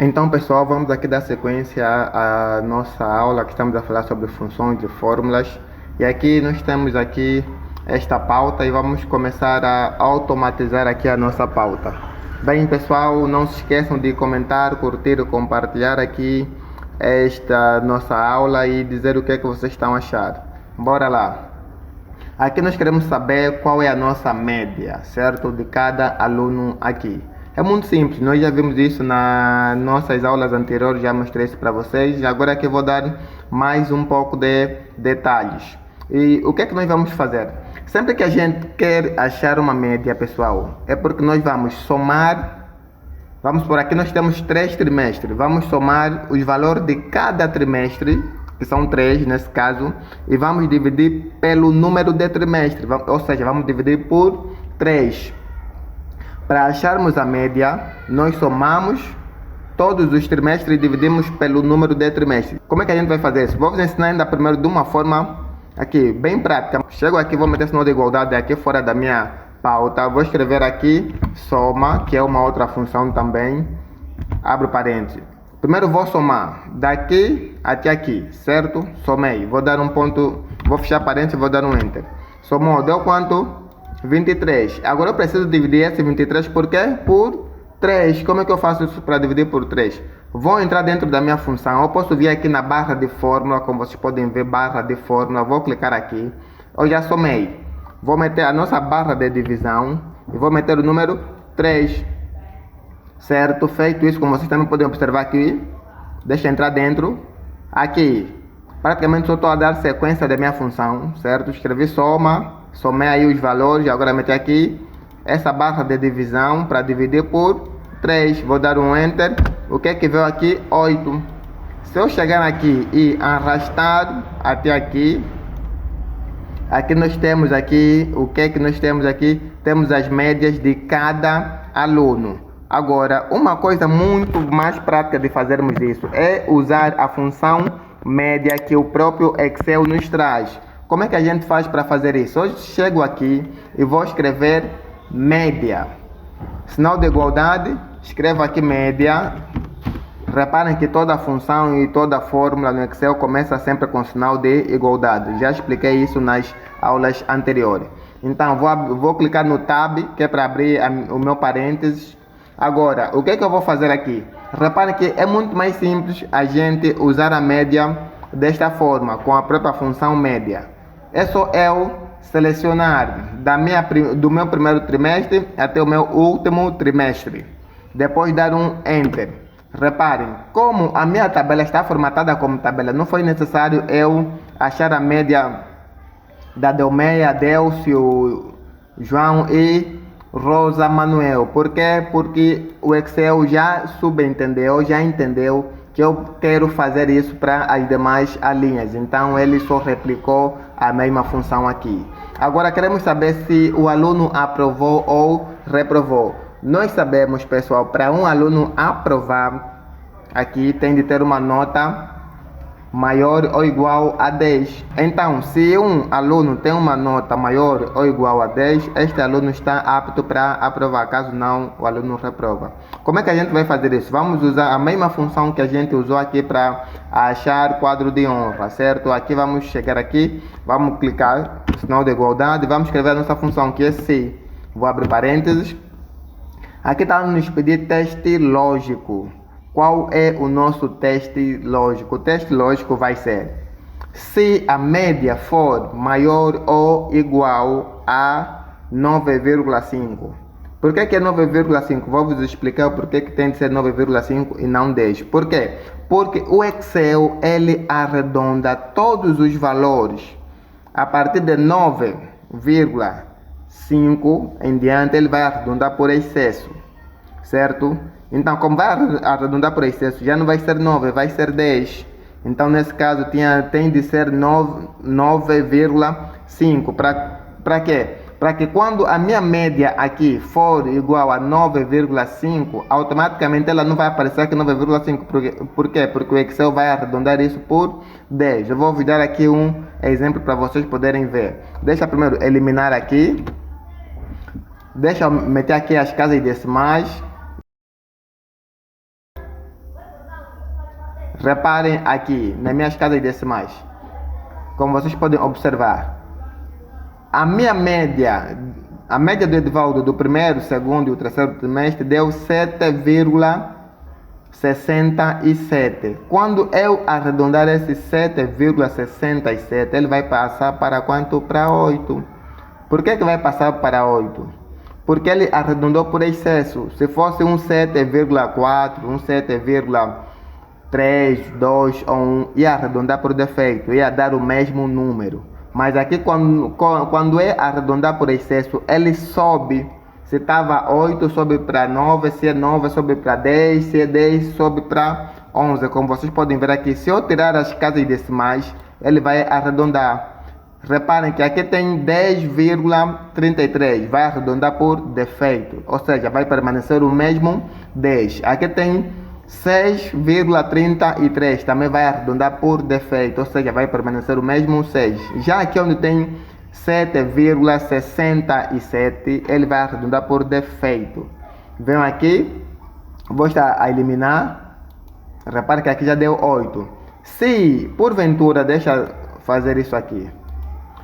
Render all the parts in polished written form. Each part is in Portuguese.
Então, pessoal, vamos aqui dar sequência à nossa aula que estamos a falar sobre funções e fórmulas. E aqui nós temos aqui esta pauta e vamos começar a automatizar aqui a nossa pauta. Bem, pessoal, não se esqueçam de comentar, curtir e compartilhar aqui esta nossa aula e dizer o que é que vocês estão achando. Bora lá! Aqui nós queremos saber qual é a nossa média, certo? De cada aluno aqui. É muito simples, nós já vimos isso nas nossas aulas anteriores, já mostrei isso para vocês. Agora aqui eu vou dar mais um pouco de detalhes. E o que é que nós vamos fazer? Sempre que a gente quer achar uma média, pessoal, é porque nós vamos somar. Vamos por aqui, nós temos 3 trimestres. Vamos somar os valores de cada trimestre, que são 3 nesse caso, e vamos dividir pelo número de trimestre, ou seja, vamos dividir por 3. Para acharmos a média, nós somamos todos os trimestres e dividimos pelo número de trimestres. Como é que a gente vai fazer isso? Vou vos ensinar ainda primeiro de uma forma aqui, bem prática. Chego aqui, vou meter sinal de igualdade aqui fora da minha pauta. Vou escrever aqui soma, que é uma outra função também. Abro parênteses. Primeiro vou somar daqui até aqui, certo? Somei. Vou dar um ponto, vou fechar parênteses e vou dar um enter. Somou, deu quanto? 23. Agora eu preciso dividir esse 23 por quê? Por 3. Como é que eu faço isso para dividir por 3? Vou entrar dentro da minha função. Eu posso vir aqui na barra de fórmula, como vocês podem ver, barra de fórmula. Vou clicar aqui. Eu já somei. Vou meter a nossa barra de divisão e vou meter o número 3. Certo? Feito isso, como vocês também podem observar aqui. Deixa eu entrar dentro. Aqui. Praticamente só estou a dar sequência da minha função. Certo? Escrevi soma. Somei aí os valores, agora meter aqui essa barra de divisão para dividir por 3. Vou dar um enter. O que é que veio aqui? 8. Se eu chegar aqui e arrastar até aqui, aqui nós temos aqui, o que é que nós temos aqui? Temos as médias de cada aluno. Agora, uma coisa muito mais prática de fazermos isso é usar a função média que o próprio Excel nos traz. Como é que a gente faz para fazer isso? Hoje chego aqui e vou escrever média. Sinal de igualdade, escrevo aqui média. Reparem que toda função e toda fórmula no Excel começa sempre com sinal de igualdade. Já expliquei isso nas aulas anteriores. Então, vou clicar no Tab, que é para abrir o meu parênteses. Agora, o que é que eu vou fazer aqui? Reparem que é muito mais simples a gente usar a média desta forma, com a própria função média. É só eu selecionar do meu primeiro trimestre até o meu último trimestre. Depois dar um Enter. Reparem, como a minha tabela está formatada como tabela, não foi necessário eu achar a média da Delmeia, Delcio, João e Rosa Manuel. Por quê? Porque o Excel já subentendeu, já entendeu que eu quero fazer isso para as demais linhas. Então ele só replicou a mesma função aqui. Agora queremos saber se o aluno aprovou ou reprovou. Nós sabemos, pessoal, para um aluno aprovar, aqui tem de ter uma nota maior ou igual a 10. Então, se um aluno tem uma nota maior ou igual a 10, este aluno está apto para aprovar. Caso não, o aluno reprova. Como é que a gente vai fazer isso? Vamos usar a mesma função que a gente usou aqui para achar quadro de honra, certo? Aqui vamos chegar aqui, vamos clicar no sinal de igualdade, vamos escrever a nossa função que é se. Vou abrir parênteses. Aqui está nos pedir teste lógico. Qual é o nosso teste lógico? O teste lógico vai ser: se a média for maior ou igual a 9,5. Por que é 9,5? Vou vos explicar o porquê que tem de ser 9,5 e não 10. Por quê? Porque o Excel ele arredonda todos os valores. A partir de 9,5 em diante, ele vai arredondar por excesso, certo? Então, como vai arredondar por excesso, já não vai ser 9, vai ser 10. Então, nesse caso, tem de ser 9,5. Para quê? Para que quando a minha média aqui for igual a 9,5, automaticamente ela não vai aparecer aqui 9,5. Por quê? Porque o Excel vai arredondar isso por 10. Eu vou dar aqui um exemplo para vocês poderem ver. Deixa primeiro eliminar aqui. Deixa eu meter aqui as casas decimais. Reparem aqui nas minhas casas decimais. Como vocês podem observar, a média do Edivaldo do primeiro, segundo e o terceiro trimestre deu 7,67. Quando eu arredondar esse 7,67, ele vai passar para quanto? Para 8. Por que vai passar para 8? Porque ele arredondou por excesso. Se fosse um 7,4, um 7,3, 2 ou 1, ia arredondar por defeito, ia dar o mesmo número. Mas aqui quando é arredondar por excesso, ele sobe. Se estava 8, sobe para 9, se é 9, sobe para 10, se é 10, sobe para 11. Como vocês podem ver aqui, se eu tirar as casas decimais, ele vai arredondar. Reparem que aqui tem 10,33, vai arredondar por defeito, ou seja, vai permanecer o mesmo 10. Aqui tem 6,33, também vai arredondar por defeito, ou seja, vai permanecer o mesmo 6. Já aqui onde tem 7,67, ele vai arredondar por defeito. Venham aqui, vou estar a eliminar. Repare que aqui já deu 8. Se porventura, deixa eu fazer isso aqui.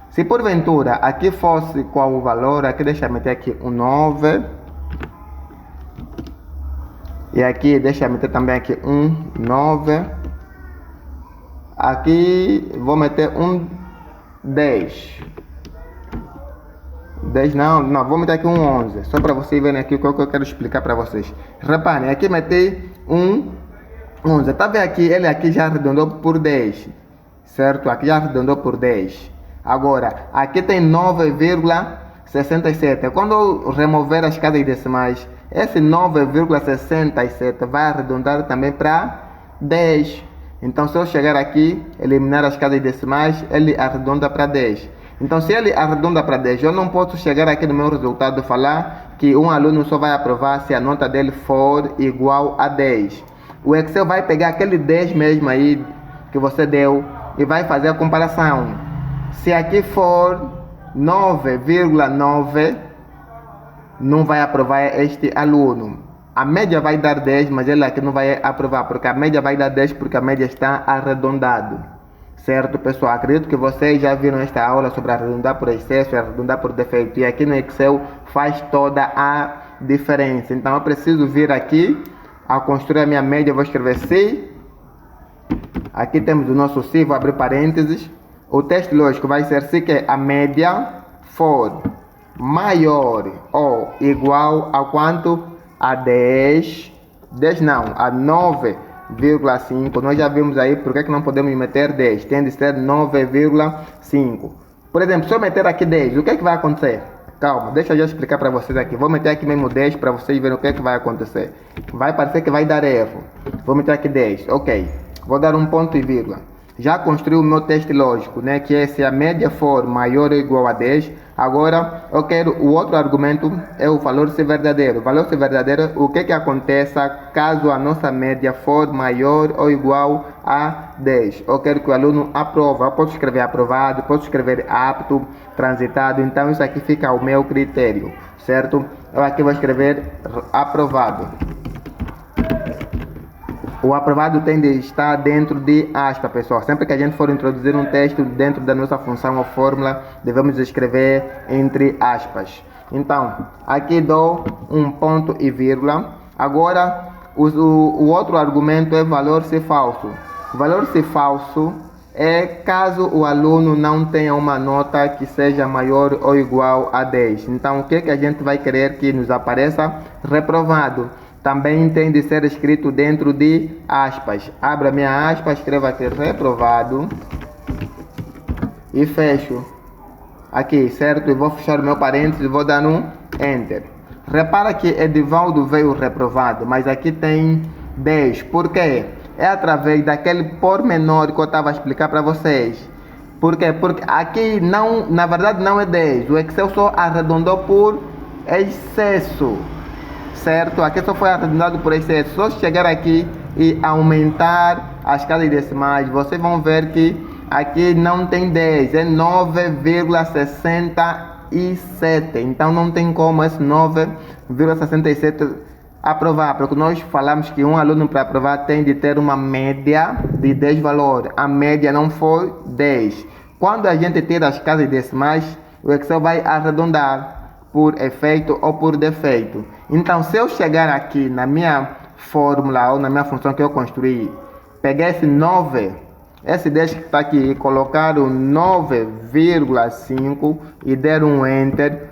Se porventura aqui fosse qual o valor, aqui deixa eu meter aqui um 9. E aqui deixa eu meter também aqui um 9. Aqui vou meter um 10. 10 não, vou meter aqui um 11. Só para vocês verem aqui o que eu quero explicar para vocês. Reparem, aqui meti um 11. Tá vendo aqui? Ele aqui já arredondou por 10. Certo? Aqui já arredondou por 10. Agora, aqui tem 9,67. Quando eu remover as casas decimais, esse 9,67 vai arredondar também para 10. Então, se eu chegar aqui, eliminar as casas decimais, ele arredonda para 10. Então, se ele arredonda para 10, eu não posso chegar aqui no meu resultado e falar que um aluno só vai aprovar se a nota dele for igual a 10. O Excel vai pegar aquele 10 mesmo aí que você deu e vai fazer a comparação. Se aqui for 9,9, não vai aprovar este aluno. A média vai dar 10, mas ele aqui não vai aprovar, porque a média vai dar 10 porque a média está arredondado. Certo, pessoal? Acredito que vocês já viram esta aula sobre arredondar por excesso e arredondar por defeito. E aqui no Excel faz toda a diferença. Então eu preciso vir aqui, ao construir a minha média, eu vou escrever se. Aqui temos o nosso se, vou abrir parênteses. O teste lógico vai ser se que a média for maior ou igual a quanto? A 10. 10 não, a 9,5. Nós já vimos aí porque que não podemos meter 10. Tem de ser 9,5. Por exemplo, se eu meter aqui 10, o que é que vai acontecer? Calma, deixa eu já explicar para vocês aqui. Vou meter aqui mesmo 10 para vocês verem o que é que vai acontecer. Vai parecer que vai dar erro. Vou meter aqui 10, ok. Vou dar um ponto e vírgula. Já construí o meu teste lógico, né? Que é se a média for maior ou igual a 10. Agora, eu quero o outro argumento, é o valor ser verdadeiro. O valor ser verdadeiro, o que aconteça caso a nossa média for maior ou igual a 10. Eu quero que o aluno aprova. Eu posso escrever aprovado, posso escrever apto, transitado. Então, isso aqui fica ao meu critério, certo? Eu aqui vou escrever aprovado. O aprovado tem de estar dentro de aspas, pessoal. Sempre que a gente for introduzir um texto dentro da nossa função ou fórmula, devemos escrever entre aspas. Então, aqui dou um ponto e vírgula. Agora, o outro argumento é valor se falso. Valor se falso é caso o aluno não tenha uma nota que seja maior ou igual a 10. Então, o que a gente vai querer que nos apareça? Reprovado. Também tem de ser escrito dentro de aspas. Abra minha aspas, escreva aqui reprovado e fecho aqui, certo? E vou fechar o meu parênteses e vou dar um enter. Repara que Edivaldo veio reprovado, mas aqui tem 10. Por quê? É através daquele pormenor que eu estava a explicar para vocês. Por quê? Porque aqui não, na verdade não é 10. O Excel só arredondou por excesso. Certo? Aqui só foi arredondado por excesso. Só chegar aqui e aumentar as casas decimais, vocês vão ver que aqui não tem 10, é 9,67. Então não tem como esse 9,67 aprovar, porque nós falamos que um aluno para aprovar tem de ter uma média de 10 valores. A média não foi 10. Quando a gente tira as casas decimais, o Excel vai arredondar por efeito ou por defeito. Então, se eu chegar aqui na minha fórmula ou na minha função que eu construí, pegar esse 9, esse 10 que está aqui, colocar o 9,5 e der um Enter.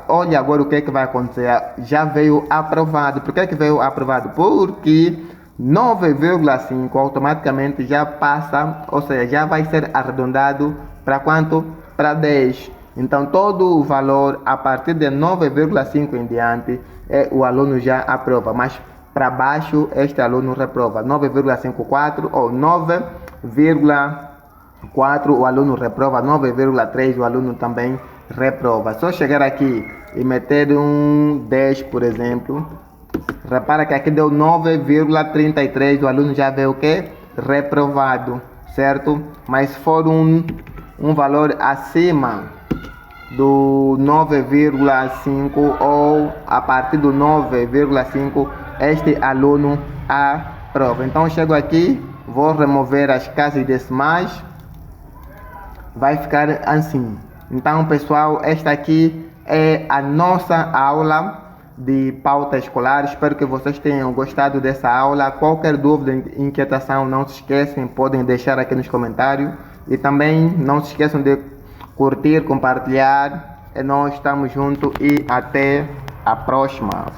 Olha agora o que é que vai acontecer. Já veio aprovado. Por que é que veio aprovado? Porque 9,5 automaticamente já passa, ou seja, já vai ser arredondado para quanto? Para 10. Então todo o valor a partir de 9,5 em diante, o aluno já aprova. Mas para baixo este aluno reprova. 9,54 ou 9,4 o aluno reprova. 9,3 o aluno também reprova. Só chegar aqui e meter um 10, por exemplo. Repara que aqui deu 9,33, o aluno já vê o que? Reprovado, certo? Mas se for um valor acima do 9,5 ou a partir do 9,5, este aluno aprova. Então chego aqui, vou remover as casas decimais, vai ficar assim. Então pessoal, esta aqui é a nossa aula de pauta escolar. Espero que vocês tenham gostado dessa aula. Qualquer dúvida, inquietação, não se esqueçam, podem deixar aqui nos comentários. E também não se esqueçam de curtir, compartilhar. Nós estamos juntos e até a próxima.